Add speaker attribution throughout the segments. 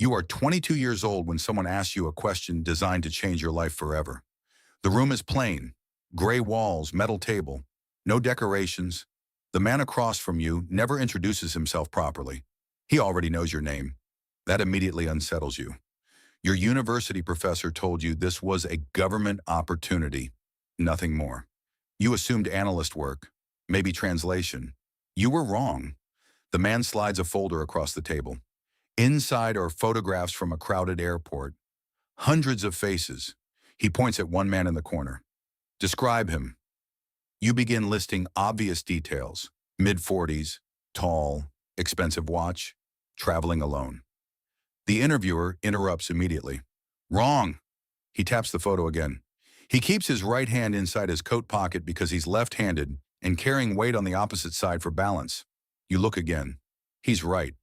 Speaker 1: You are 22 years old when someone asks you a question designed to change your life forever. The room is plain, gray walls, metal table, no decorations. The man across from you never introduces himself properly. He already knows your name. That immediately unsettles you. Your university professor told you this was a government opportunity, nothing more. You assumed analyst work, maybe translation. You were wrong. The man slides a folder across the table. Inside are photographs from a crowded airport. Hundreds of faces. He points at one man in the corner. Describe him. You begin listing obvious details. Mid-40s, tall, expensive watch, traveling alone. The interviewer interrupts immediately. Wrong. He taps the photo again. He keeps his right hand inside his coat pocket because he's left-handed and carrying weight on the opposite side for balance. You look again. He's right.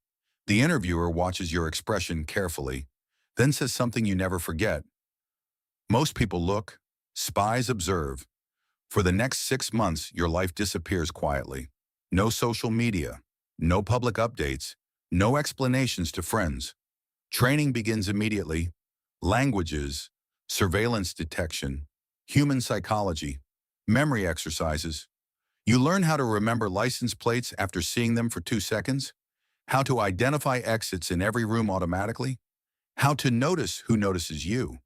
Speaker 1: The interviewer watches your expression carefully, then says something you never forget. Most people look, spies observe. For the next 6 months, your life disappears quietly. No social media, no public updates, no explanations to friends. Training begins immediately. Languages, surveillance detection, human psychology, memory exercises. You learn how to remember license plates after seeing them for 2 seconds, how to identify exits in every room automatically, how to notice who notices you.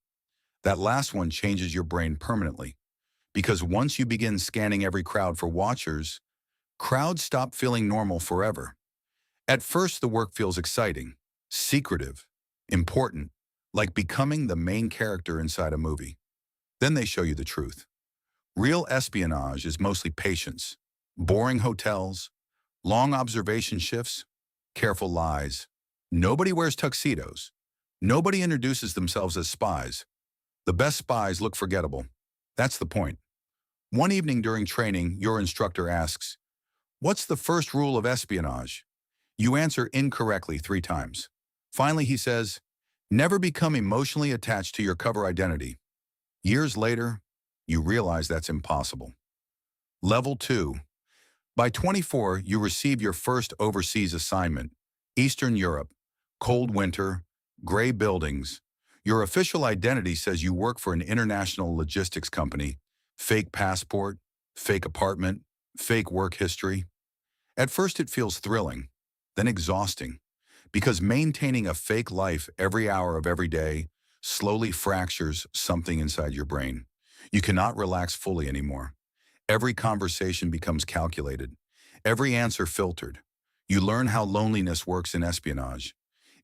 Speaker 1: That last one changes your brain permanently, because once you begin scanning every crowd for watchers, crowds stop feeling normal forever. At first, the work feels exciting, secretive, important, like becoming the main character inside a movie. Then they show you the truth. Real espionage is mostly patience, boring hotels, long observation shifts, careful lies. Nobody wears tuxedos. Nobody introduces themselves as spies. The best spies look forgettable. That's the point. One evening during training, your instructor asks, "What's the first rule of espionage?" You answer incorrectly 3 times. Finally, he says, "Never become emotionally attached to your cover identity." Years later, you realize that's impossible. Level 2. By 24, you receive your first overseas assignment. Eastern Europe, cold winter, gray buildings. Your official identity says you work for an international logistics company. Fake passport, fake apartment, fake work history. At first it feels thrilling, then exhausting, because maintaining a fake life every hour of every day slowly fractures something inside your brain. You cannot relax fully anymore. Every conversation becomes calculated, every answer filtered. You learn how loneliness works in espionage.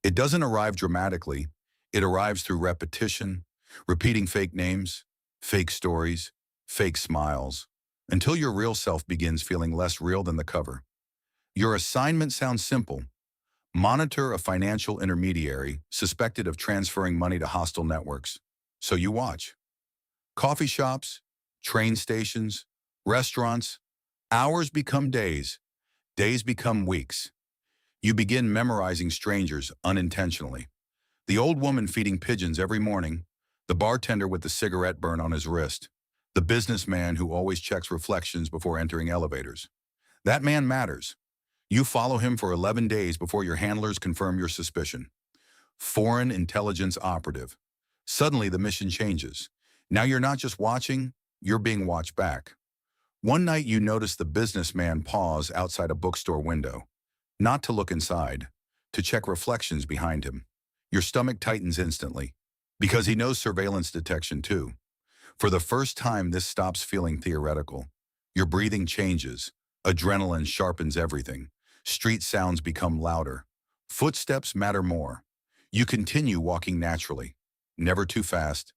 Speaker 1: It doesn't arrive dramatically. It arrives through repetition, repeating fake names, fake stories, fake smiles, until your real self begins feeling less real than the cover. Your assignment sounds simple. Monitor a financial intermediary suspected of transferring money to hostile networks. So you watch. Coffee shops, train stations, restaurants. Hours become days. Days become weeks. You begin memorizing strangers unintentionally. The old woman feeding pigeons every morning, the bartender with the cigarette burn on his wrist, the businessman who always checks reflections before entering elevators. That man matters. You follow him for 11 days before your handlers confirm your suspicion. Foreign intelligence operative. Suddenly the mission changes. Now you're not just watching, you're being watched back. One night you notice the businessman pause outside a bookstore window, not to look inside, to check reflections behind him. Your stomach tightens instantly, because he knows surveillance detection too. For the first time, this stops feeling theoretical. Your breathing changes. Adrenaline sharpens everything. Street sounds become louder. Footsteps matter more. You continue walking naturally. Never too fast,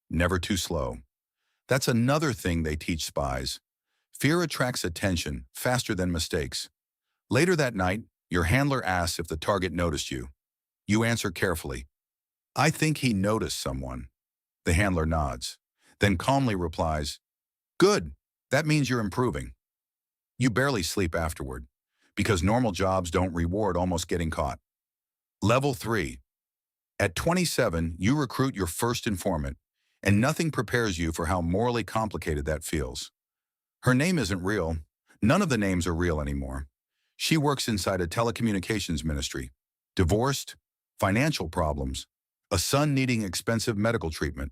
Speaker 1: never too slow. That's another thing they teach spies. Fear attracts attention faster than mistakes. Later that night, your handler asks if the target noticed you. You answer carefully. "I think he noticed someone." The handler nods, then calmly replies, "Good, that means you're improving." You barely sleep afterward, because normal jobs don't reward almost getting caught. Level 3. At 27, you recruit your first informant, and nothing prepares you for how morally complicated that feels. Her name isn't real. None of the names are real anymore. She works inside a telecommunications ministry. Divorced, financial problems, a son needing expensive medical treatment.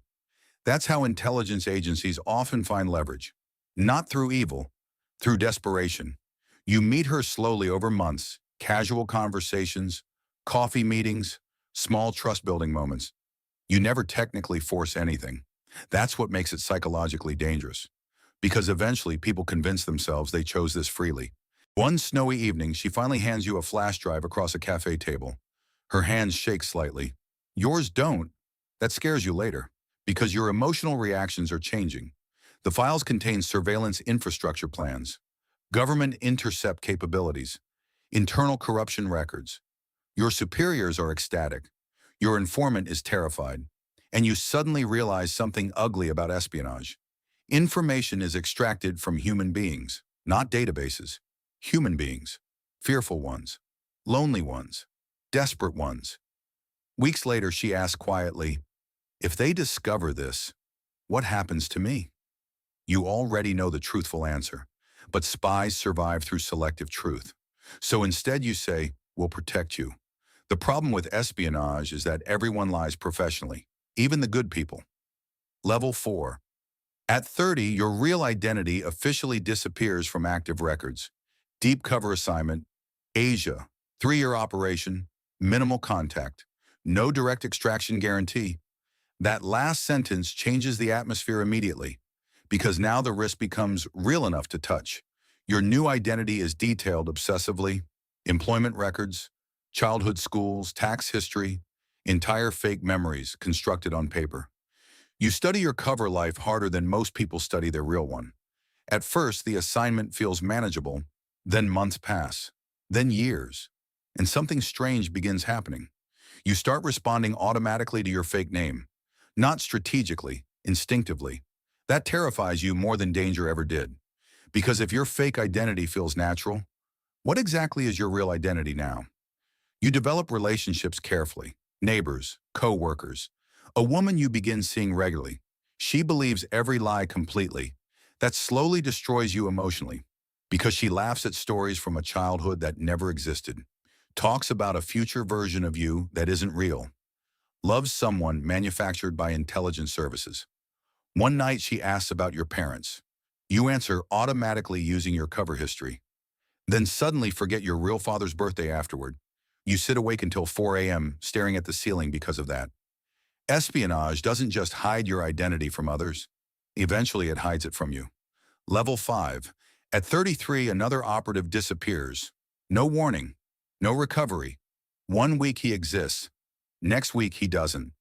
Speaker 1: That's how intelligence agencies often find leverage. Not through evil, through desperation. You meet her slowly over months, casual conversations, coffee meetings, small trust-building moments. You never technically force anything. That's what makes it psychologically dangerous. Because eventually people convince themselves they chose this freely. One snowy evening, she finally hands you a flash drive across a cafe table. Her hands shake slightly. Yours don't. That scares you later, because your emotional reactions are changing. The files contain surveillance infrastructure plans, government intercept capabilities, internal corruption records. Your superiors are ecstatic. Your informant is terrified. And you suddenly realize something ugly about espionage. Information is extracted from human beings, not databases. Human beings. Fearful ones. Lonely ones. Desperate ones. Weeks later, she asked quietly, "If they discover this, what happens to me?" You already know the truthful answer, but spies survive through selective truth. So instead you say, "We'll protect you." The problem with espionage is that everyone lies professionally, even the good people. Level 4. At 30, your real identity officially disappears from active records. Deep cover assignment, Asia, 3-year operation, minimal contact, no direct extraction guarantee. That last sentence changes the atmosphere immediately, because now the risk becomes real enough to touch. Your new identity is detailed obsessively, employment records, childhood schools, tax history, entire fake memories constructed on paper. You study your cover life harder than most people study their real one. At first, the assignment feels manageable, then months pass, then years, and something strange begins happening. You start responding automatically to your fake name, not strategically, instinctively. That terrifies you more than danger ever did. Because if your fake identity feels natural, what exactly is your real identity now? You develop relationships carefully, neighbors, co-workers, a woman you begin seeing regularly. She believes every lie completely. That slowly destroys you emotionally, because she laughs at stories from a childhood that never existed, talks about a future version of you that isn't real, loves someone manufactured by intelligence services. One night she asks about your parents. You answer automatically using your cover history. Then suddenly forget your real father's birthday afterward. You sit awake until 4 a.m. staring at the ceiling because of that. Espionage doesn't just hide your identity from others. Eventually it hides it from you. Level 5. At 33, another operative disappears. No warning. No recovery. 1 week he exists. Next week he doesn't.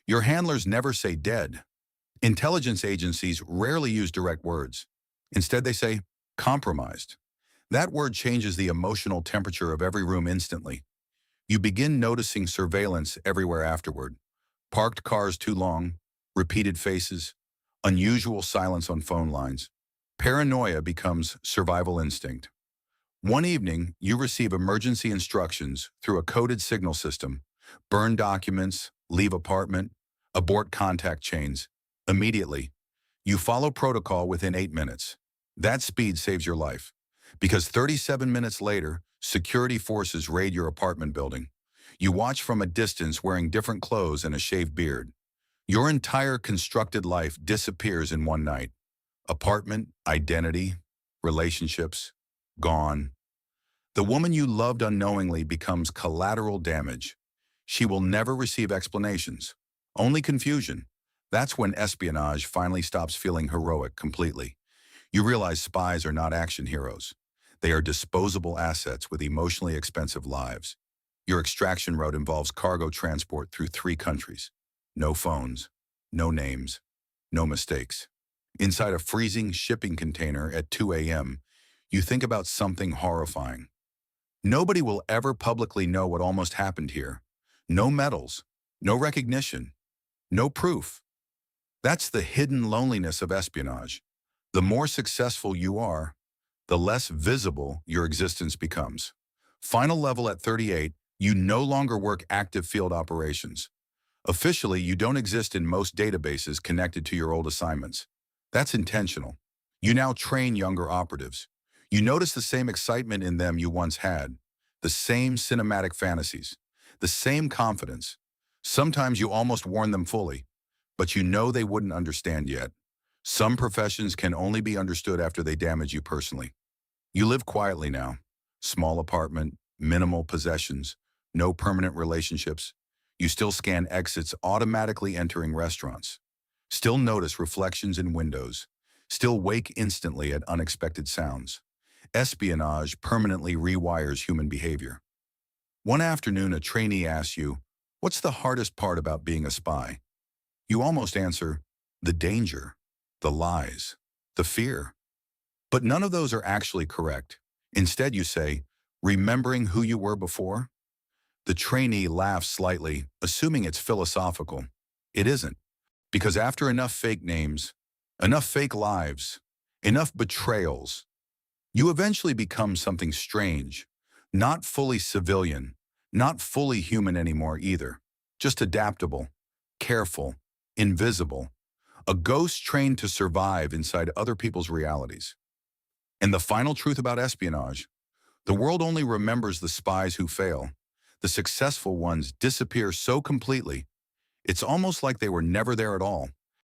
Speaker 1: Your handlers never say dead. Intelligence agencies rarely use direct words. Instead they say compromised. That word changes the emotional temperature of every room instantly. You begin noticing surveillance everywhere afterward. Parked cars too long, repeated faces, unusual silence on phone lines. Paranoia becomes survival instinct. One evening, you receive emergency instructions through a coded signal system. Burn documents, leave apartment, abort contact chains. Immediately, you follow protocol within 8 minutes. That speed saves your life, because 37 minutes later, security forces raid your apartment building. You watch from a distance wearing different clothes and a shaved beard. Your entire constructed life disappears in one night. Apartment, identity, relationships, gone. The woman you loved unknowingly becomes collateral damage. She will never receive explanations, only confusion. That's when espionage finally stops feeling heroic completely. You realize spies are not action heroes. They are disposable assets with emotionally expensive lives. Your extraction route involves cargo transport through 3 countries. No phones, no names, no mistakes. Inside a freezing shipping container at 2 a.m., you think about something horrifying. Nobody will ever publicly know what almost happened here. No medals, no recognition, no proof. That's the hidden loneliness of espionage. The more successful you are, the less visible your existence becomes. Final level at 38, you no longer work active field operations. Officially, you don't exist in most databases connected to your old assignments. That's intentional. You now train younger operatives. You notice the same excitement in them you once had, the same cinematic fantasies. the same confidence. Sometimes you almost warn them fully, but you know they wouldn't understand yet. Some professions can only be understood after they damage you personally. You live quietly now. Small apartment, minimal possessions, no permanent relationships. You still scan exits, automatically entering restaurants. Still notice reflections in windows. Still wake instantly at unexpected sounds. Espionage permanently rewires human behavior. One afternoon, a trainee asks you, "What's the hardest part about being a spy?" You almost answer, "The danger, the lies, the fear." But none of those are actually correct. Instead, you say, "Remembering who you were before?" The trainee laughs slightly, assuming it's philosophical. It isn't, because after enough fake names, enough fake lives, enough betrayals, you eventually become something strange, not fully civilian, not fully human anymore either, just adaptable, careful, invisible, a ghost trained to survive inside other people's realities. And the final truth about espionage: the world only remembers the spies who fail. The successful ones disappear so completely, it's almost like they were never there at all.